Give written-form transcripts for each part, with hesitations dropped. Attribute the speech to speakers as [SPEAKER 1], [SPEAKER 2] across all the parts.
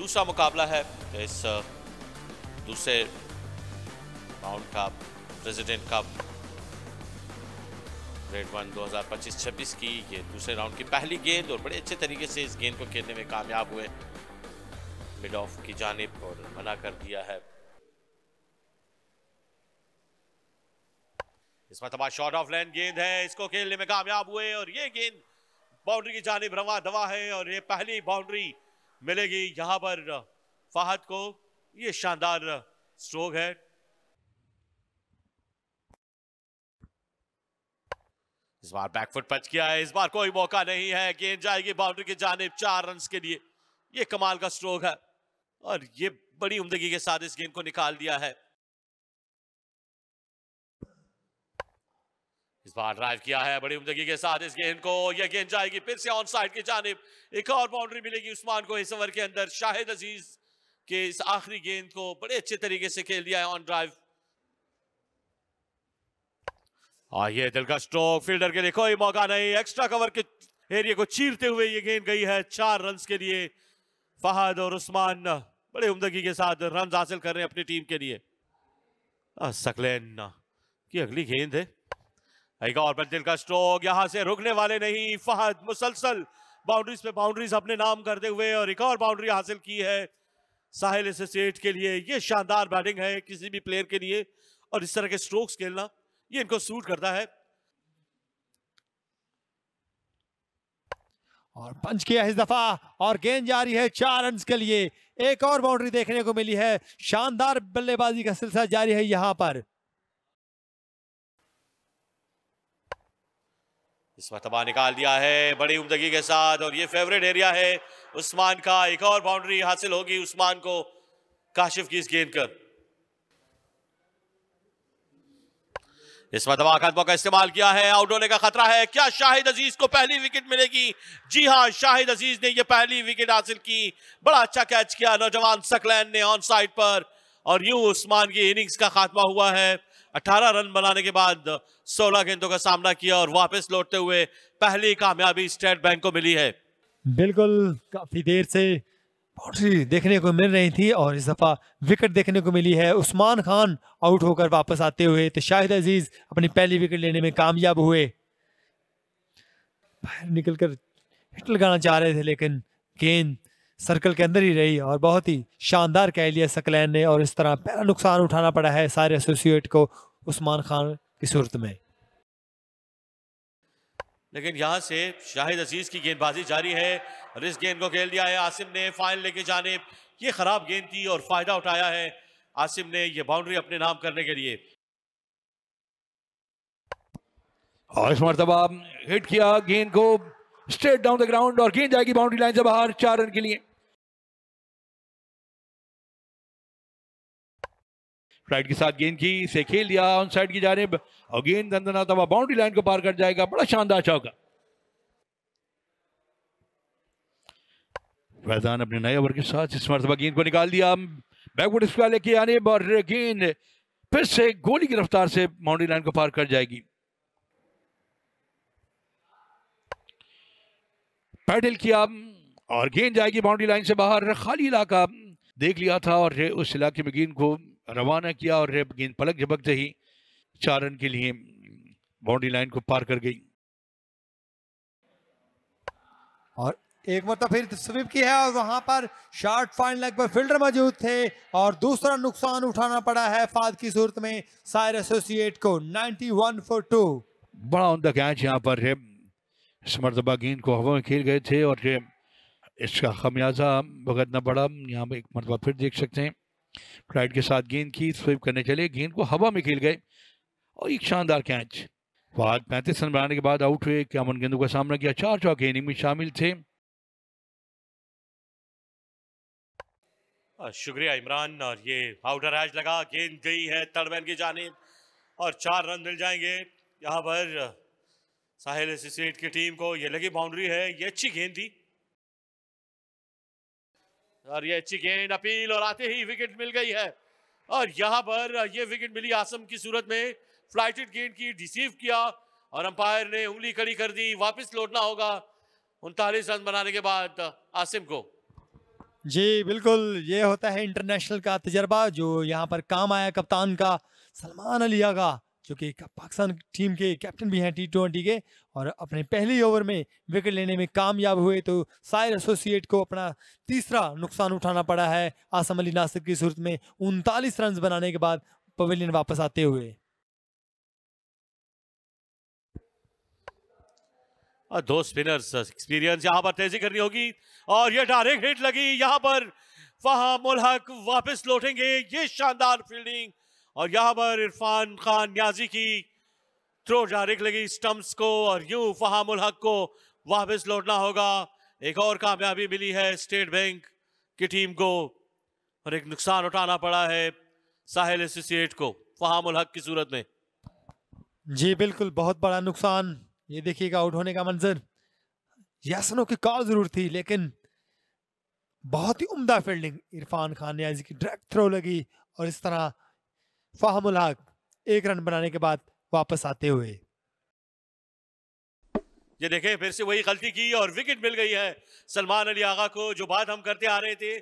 [SPEAKER 1] दूसरा मुकाबला है इस दूसरे राउंड का प्रेसिडेंट कप ग्रेड 1 2025-26 की ये दूसरे राउंड की पहली गेंद और बड़े अच्छे तरीके से इस गेंद को खेलने में कामयाब हुए मिड ऑफ की जानिब और मना कर दिया है। इस मरतबा शॉर्ट ऑफ लेंथ गेंद है, इसको खेलने में कामयाब हुए और ये गेंद बाउंड्री की जानिब रवा दवा है और ये पहली बाउंड्री मिलेगी यहां पर फहद को। ये शानदार स्ट्रोक है। इस बार बैकफुट टच किया है, इस बार कोई मौका नहीं है, गेंद जाएगी बाउंड्री की जानिब 4 रन के लिए। ये कमाल का स्ट्रोक है और ये बड़ी उम्दगी के साथ इस गेंद को निकाल दिया है। इस बार ड्राइव किया है बड़ी उम्दगी के साथ इस गेंद को। यह गेंद जाएगी फिर से ऑन साइड की जानिब। एक और बाउंड्री मिलेगी उस्मान को इस ओवर के अंदर। शाहिद अजीज के इस आखिरी गेंद को बड़े अच्छे तरीके से खेल दिया है ऑन ड्राइव। और ये दिल का स्ट्रोक, फील्डर के लिए कोई मौका नहीं, एक्स्ट्रा कवर के एरिया को चीरते हुए ये गेंद गई है 4 रन के लिए। फहद और उस्मान बड़े उम्दगी के साथ रन हासिल कर रहे हैं अपनी टीम के लिए। सकलैन की अगली गेंद है, एक और दिल का स्ट्रोक, यहां से रुकने वाले नहीं। फहद मुसलसल बाउंड्रीज पे बाउंड्रीज अपने नाम करते हुए और एक और बाउंड्री हासिल की है साहिल एसोसिएट के लिए। ये शानदार बैटिंग है किसी भी प्लेयर के लिए और इस तरह के स्ट्रोक्स खेलना ये इनको सूट करता है।
[SPEAKER 2] और पंच किया इस दफा और गेंद जारी है 4 रन के लिए। एक और बाउंड्री देखने को मिली है। शानदार बल्लेबाजी का सिलसिला जारी है यहां पर।
[SPEAKER 1] इस मरतबा निकाल दिया है बड़ी उम्दगी के साथ और ये फेवरेट एरिया है उस्मान का। एक और बाउंड्री हासिल होगी उस्मान को काशिफ की इस गेंद कर। इस मरतबा कदमों का इस्तेमाल किया है, आउट होने का खतरा है। क्या शाहिद अजीज को पहली विकेट मिलेगी? जी हां, शाहिद अजीज ने ये पहली विकेट हासिल की। बड़ा अच्छा कैच किया नौजवान सकलैन ने ऑन साइड पर और यूं उस्मान की इनिंग्स का खात्मा हुआ है। 18 रन बनाने के बाद 16 गेंदों का सामना किया और वापस लौटते हुए पहली कामयाबी स्टेट बैंक को मिली है।
[SPEAKER 2] बिल्कुल, काफी देर से बाउंड्री देखने को मिल रही थी और इस दफा विकेट देखने को मिली है। उस्मान खान आउट होकर वापस आते हुए तो शाहिद अजीज अपनी पहली विकेट लेने में कामयाब हुए। बाहर निकलकर हिट लगाना चाह रहे थे लेकिन गेंद सर्कल के अंदर ही रही और बहुत ही शानदार कह लिया सकलैन ने और इस तरह पहला नुकसान उठाना पड़ा है सारे एसोसिएट को उस्मान खान की सूरत में।
[SPEAKER 1] लेकिन यहां से शाहिद अजीज की गेंदबाजी जारी है और इस गेंद को खेल दिया है आसिम ने फाइनल लेके जानिब। ये खराब गेंद थी और फायदा उठाया है आसिम ने ये बाउंड्री अपने नाम करने के लिए।
[SPEAKER 3] और इस मरतबा हिट किया गेंद को स्ट्रेट डाउन द ग्राउंड और गेंद जाएगी बाउंड्री लाइन से बाहर 4 रन के लिए। राइट के साथ गेंद की से खेल दिया ऑन साइड की जानिब और गेंद अंदर आता हुआ बाउंड्री लाइन को पार कर जाएगा। बड़ा शानदार चौका। फैजान अपने नए ओवर के साथ इस मरतबा गेंद को निकाल दिया बैकवर्ड स्क्वायर लेके आने और गेंद फिर से गोली की रफ्तार से बाउंड्री लाइन को पार कर जाएगी। पैडल किया और गेंद जाएगी बाउंड्री लाइन से बाहर। खाली इलाका देख लिया था और उस इलाके में गेंद को रवाना किया और गेंद पलक झपकते ही 4 रन के लिए बाउंड्री लाइन को पार कर गई।
[SPEAKER 2] और एक मतलब फिर स्वीप की है और वहां पर शॉर्ट फाइन लेग पर फील्डर मौजूद थे और दूसरा नुकसान उठाना पड़ा है फाद की सूरत में सायर एसोसिएट को 91 for 2।
[SPEAKER 3] बड़ा उमदा कैच यहाँ पर है। इस मरतबा गेंद को हवा में खेल गए थे और इसका खमियाजा भुगतना पड़ा। यहाँ पर एक मरतबा फिर देख सकते हैं राइट के साथ गेंद की स्वीप करने चले, गेंद को हवा में खेल गए और एक शानदार कैच। फहद 35 रन बनाने के बाद आउट हुए, 51 गेंदों का सामना किया, 4 चौके इनिंग में शामिल थे।
[SPEAKER 1] शुक्रिया इमरान। और ये आउटर एज लगा, गेंद गई है तड़मैन की जानिब और 4 रन मिल जाएंगे यहाँ पर साहिल एसोसिएट की टीम को। ये लगी बाउंड्री है, ये अच्छी गेंद थी और ये अच्छी गेंद अपील और आते ही विकेट मिल गई है। और यहाँ पर ये विकेट मिली आसम की सूरत में। फ्लाइटेड गेंद की रिसीव किया और अंपायर ने उंगली खड़ी कर दी। वापस लौटना होगा 39 रन बनाने के बाद आसिम को।
[SPEAKER 2] जी बिल्कुल, ये होता है इंटरनेशनल का तजर्बा जो यहाँ पर काम आया कप्तान का सलमान अली आगा, जो कि पाकिस्तान टीम के कैप्टन भी हैं T20 के, और अपने पहले ओवर में विकेट लेने में कामयाब हुए। तो साइर एसोसिएट को अपना तीसरा नुकसान उठाना पड़ा है आसम अली नासिर की सूरत में 39 रन बनाने के बाद पवेलियन वापस आते हुए।
[SPEAKER 1] और दो स्पिनर्स एक्सपीरियंस यहां पर तेजी करनी होगी और ये डायरेक्ट हिट लगी यहां पर फहाम उल हक वापस लौटेंगे। ये शानदार फील्डिंग और यहां पर इरफान खान न्याजी की थ्रो डायरेक्ट लगी स्टंप्स को और यूं फहाम उल हक को वापस लौटना होगा। एक और कामयाबी मिली है स्टेट बैंक की टीम को और एक नुकसान उठाना पड़ा है साहिल एसोसिएट को फहाम उल हक की सूरत में।
[SPEAKER 2] जी बिल्कुल, बहुत बड़ा नुकसान। ये देखिएगा आउट होने का मंजर। यासनो की कॉल जरूर थी लेकिन बहुत ही उम्दा फील्डिंग इरफान खान न्याजी की डायरेक्ट थ्रो लगी और इस तरह फाहम उल हक 1 रन बनाने के बाद वापस आते हुए।
[SPEAKER 1] ये देखें फिर से वही गलती की और विकेट मिल गई है सलमान अली आगा को। जो बात हम करते आ रहे थे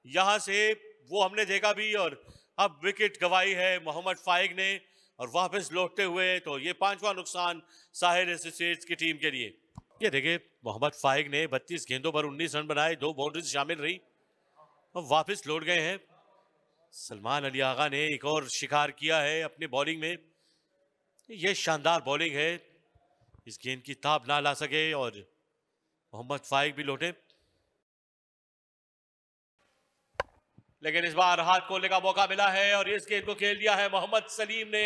[SPEAKER 1] यहां से वो हमने देखा भी और अब विकेट गवाई है मोहम्मद फाइक ने और वापस लौटते हुए। तो ये 5वां नुकसान साहिल एसोसिएट्स की टीम के लिए। ये देखिए मोहम्मद फाइक ने 32 गेंदों पर 19 रन बनाए, 2 बाउंड्रीज शामिल रही और वापस लौट गए हैं। सलमान अली आगा ने एक और शिकार किया है अपनी बॉलिंग में। ये शानदार बॉलिंग है, इस गेंद की ताब ना ला सके और मोहम्मद फाइक भी लौटे, लेकिन इस बार हाथ खोलने का मौका मिला है और इस गेंद को खेल दिया है मोहम्मद सलीम ने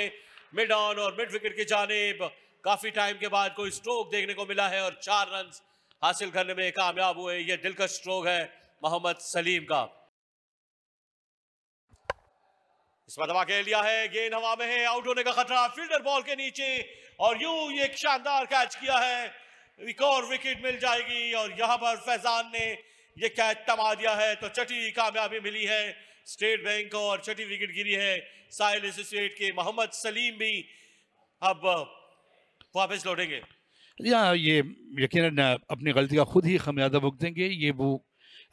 [SPEAKER 1] मिड ऑन और मिड विकेट की जानिब। काफी टाइम के बाद कोई स्ट्रोक देखने को मिला है और 4 रन हासिल करने में कामयाब हुए। ये दिलकश स्ट्रोक है मोहम्मद सलीम का। इस मरतबा खेल दिया है, गेंद हवा में है, आउट होने का खतरा, फील्डर बॉल के नीचे और यूं ये एक शानदार कैच किया है। एक और विकेट मिल जाएगी और यहां पर फैजान ने ये कैच थमा दिया है। तो छठी कामयाबी मिली है स्टेट बैंक को और छठी विकेट गिरी है साहिल एसोसिएट के। मोहम्मद सलीम भी अब वापस लौटेंगे।
[SPEAKER 3] ये यकीनन अपनी गलती का खुद ही खमियाजा भुगतेंगे। ये वो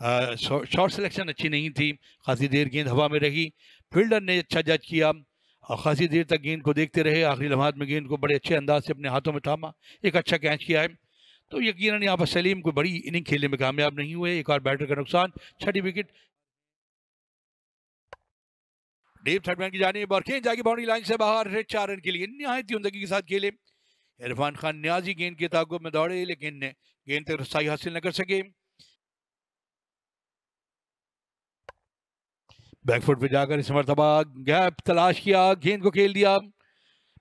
[SPEAKER 3] शॉर्ट सिलेक्शन अच्छी नहीं थी, खासी देर गेंद हवा में रही, फील्डर ने अच्छा जज किया और खासी देर तक गेंद को देखते रहे, आखिरी लम्हात में गेंद को बड़े अच्छे अंदाज से अपने हाथों में थामा, एक अच्छा कैच किया है। तो यकीनन यहाँ पर सलीम को बड़ी इनिंग खेलने में कामयाब नहीं हुए। एक और बैटर का नुकसान, छठी विकेट डीप थर्ड मैन की जानिब और खेल जाएगी बाउंड्री लाइन से बाहर। 4 रन के लिए निहायत उमदगी के साथ खेले इरफान खान न्याजी, गेंद के ताक़ुब में दौड़े लेकिन गेंद तक रसाई हासिल न कर सके। बैकफुट पे जाकर इस मरतबा गैप तलाश किया, गेंद को खेल दिया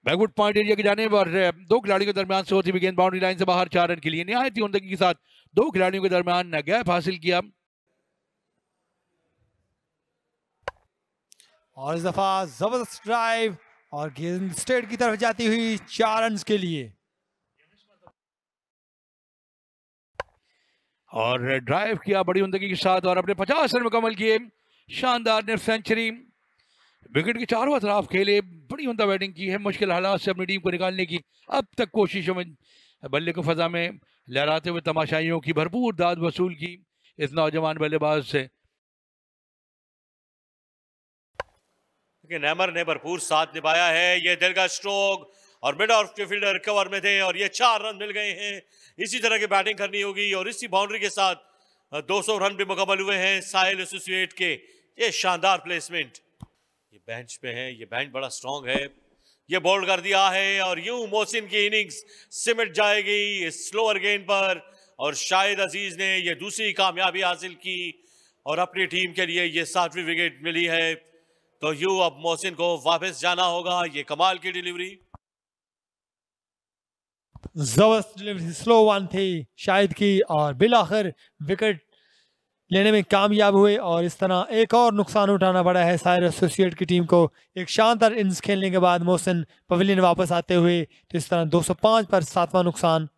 [SPEAKER 3] बैकवुड पॉइंट एरिया की जानिब और 2 खिलाड़ियों के दरमियान से होती हुई गेंद बाउंड्री लाइन से बाहर। 4 रन के लिए निहायत ही उमदगी के साथ 2 खिलाड़ियों के दरमियान गैप हासिल किया
[SPEAKER 2] और इस दफा जबरदस्त ड्राइव और गेंद स्ट्रेट की तरफ जाती हुई 4 रन के लिए
[SPEAKER 3] और ड्राइव किया बड़ी उमदगी के साथ और अपने 50 रन मुकम्मल किए। शानदार ने सेंचुरी, विकेट के चारों तरफ खेले, बड़ी उमदा बैटिंग की है, मुश्किल हालात से अपनी टीम को निकालने की अब तक कोशिशों में बल्ले को फजा में लहराते हुए तमाशाइयों की भरपूर दाद वसूल की इस नौजवान बल्लेबाज से।
[SPEAKER 1] नैमर ने भरपूर साथ निभाया है। ये दिल का स्ट्रोक और मिड ऑफ के फील्डर कवर में थे और ये 4 रन मिल गए हैं। इसी तरह की बैटिंग करनी होगी और इसी बाउंड्री के साथ 200 रन भी मुकम्मल हुए हैं साहिल एसोसिएट के। ये शानदार प्लेसमेंट, ये बेंच पे है, ये बेंच बड़ा स्ट्रॉन्ग है, ये बोल्ड कर दिया है और यूं मोहसिन की इनिंग्स सिमट जाएगी इस स्लोअर गेंद पर और शाहिद अजीज ने ये दूसरी कामयाबी हासिल की और अपनी टीम के लिए ये 7वीं विकेट मिली है। तो यूं अब मोहसिन को वापस जाना होगा। ये कमाल की डिलीवरी,
[SPEAKER 2] जबरदस्त डिलीवरी, स्लो वन थी शाहिद की और बिल आखिर विकेट लेने में कामयाब हुए और इस तरह एक और नुकसान उठाना पड़ा है साहिल एसोसिएट की टीम को। एक शानदार इनिंग्स खेलने के बाद मोहसिन पवेलियन वापस आते हुए तो इस तरह 205 पर 7वां नुकसान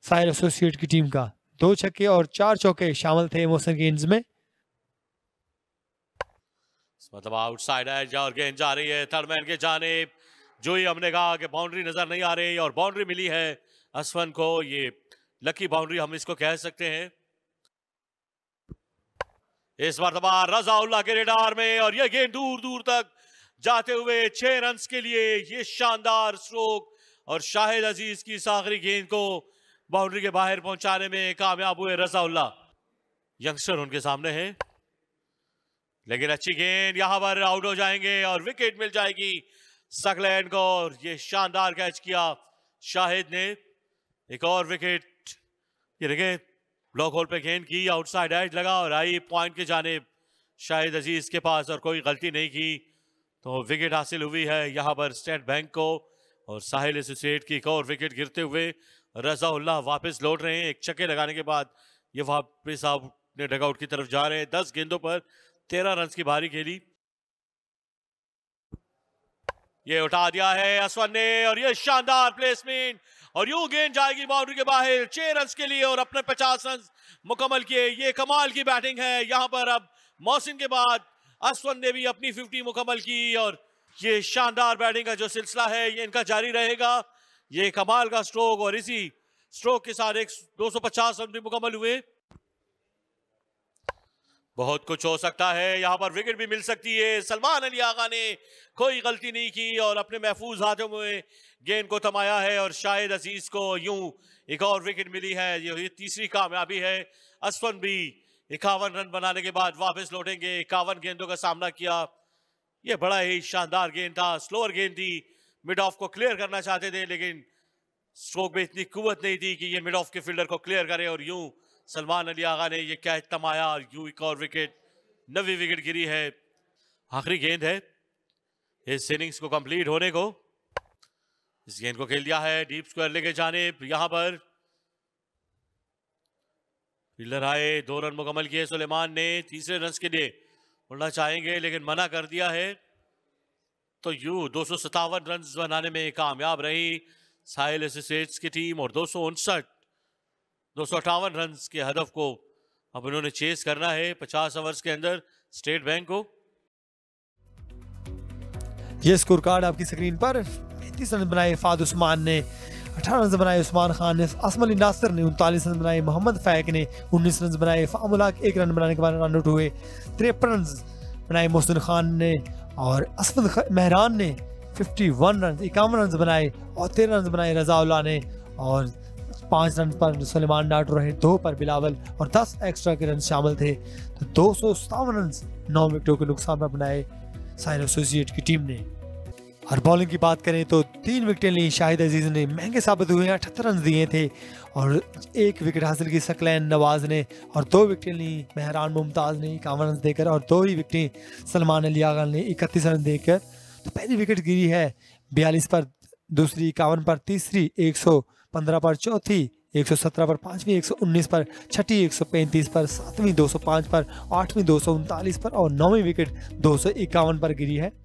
[SPEAKER 2] साहिल एसोसिएट की टीम का। 2 छक्के और 4 चौके शामिल थे मोहसिन की इनिंग्स में।
[SPEAKER 1] मतलब आउटसाइड एज और गेंद जा रही है थर्ड मैन के जानिब। जो ही हमने कहा कि बाउंड्री नजर नहीं आ रही और बाउंड्री मिली है असफन को। ये लकी बाउंड्री हम इसको कह सकते हैं। इस मरतबा रजाउल्लाह के रडार में और यह गेंद दूर दूर तक जाते हुए 6 रन के लिए ये शानदार स्ट्रोक और शाहिद अजीज की इस आखिरी गेंद को बाउंड्री के बाहर पहुंचाने में कामयाब हुए रजाउल्लाह। यंगस्टर उनके सामने है, लेकिन अच्छी गेंद, यहां पर आउट हो जाएंगे और विकेट मिल जाएगी सकलैंड को। और ये शानदार कैच किया शाहिद ने, एक और विकेट। ये देखिए ब्लॉक होल पे गेंद की, आउटसाइड एज लगा और आई पॉइंट के जानिब शाहिद अजीज के पास और कोई गलती नहीं की, तो विकेट हासिल हुई है यहाँ पर स्टेट बैंक को। और साहिल एसोसिएट की एक और विकेट गिरते हुए रजाउल्लाह वापस लौट रहे हैं। एक छक्के लगाने के बाद ये वापस अपने डगआउट की तरफ जा रहे हैं। 10 गेंदों पर 13 रन की भारी खेली, ये उठा दिया है असवन ने और ये शानदार प्लेसमेंट और यूं गेंद जाएगी बाउंड्री के बाहर 6 रन के लिए और अपने 50 रन मुकम्मल किए। ये कमाल की बैटिंग है यहाँ पर। अब मौसिन के बाद असवन ने भी अपनी 50 मुकम्मल की और ये शानदार बैटिंग का जो सिलसिला है ये इनका जारी रहेगा। ये कमाल का स्ट्रोक और इसी स्ट्रोक के साथ 250 रन भी मुकम्मल हुए। बहुत कुछ हो सकता है, यहाँ पर विकेट भी मिल सकती है। सलमान अली आगा ने कोई गलती नहीं की और अपने महफूज हाथों में गेंद को थमाया है और शाहिद अजीज को यूं एक और विकेट मिली है। ये तीसरी कामयाबी है। असवन भी 51 रन बनाने के बाद वापस लौटेंगे। 51 गेंदों का सामना किया, ये बड़ा ही शानदार गेंद था, स्लोअर गेंद थी, मिड ऑफ को क्लियर करना चाहते थे लेकिन स्ट्रोक में इतनी कुव्वत नहीं थी कि ये मिड ऑफ के फील्डर को क्लियर करे और यूं सलमान अली आगा ने ये कैच थमाया और यूं एक और विकेट, 9वीं विकेट गिरी है। आखिरी गेंद है इस इनिंग्स को कंप्लीट होने को। इस गेंद को खेल दिया है डीप स्क्वायर लेके जाने, यहां पर फील्डर आए, 2 रन मुकम्मल किए सुलेमान ने। तीसरे रन के लिए उड़ना चाहेंगे लेकिन मना कर दिया है, तो यूं 257 रन बनाने में कामयाब रही साहिल एसोसिएट्स की टीम और 258 रन के हदफ को अब उन्होंने चेस करना है 50 ओवर्स के अंदर स्टेट बैंक को।
[SPEAKER 2] ये स्कोर कार्ड आपकी स्क्रीन पर। 35 रन बनाए फाद उस्मान ने, 18 रन बनाए उस्मान खान ने, असम अली नासिर ने 39 रन बनाए, मोहम्मद फैक ने 19 रन बनाए, फामुलाक 1 रन बनाने के बाद रन आउट हुए। 53 रन बनाए मोहसिन खान ने और असफद मेहरान ने 51 रन 51 रन बनाए और 13 रन बनाए रजाउल्लाह ने और 5 रन पर सुलेमान आउट रहे, 2 पर बिलावल और 10 एक्स्ट्रा के रन शामिल थे। तो 257 रन 9 विकेटों के नुकसान पर बनाए साहिल एसोसिएट की टीम ने। और बॉलिंग की बात करें तो 3 विकेटें ली शाहिद अजीज ने, महंगे साबित हुए, 78 रन दिए थे और 1 विकेट हासिल की सकलैन नवाज ने और 2 विकेटें ली मेहरान मुमताज़ ने 51 रन देकर और 2 ही विकेटें सलमान अली आगा ने 31 रन देकर। तो पहली विकेट गिरी है 42 पर, दूसरी 51 पर, तीसरी 115 पर, चौथी 117 पर, पांचवी 119 पर, छठी 135 पर, सातवीं 205 पर, आठवीं 239 पर और 9वीं विकेट 251 पर गिरी है।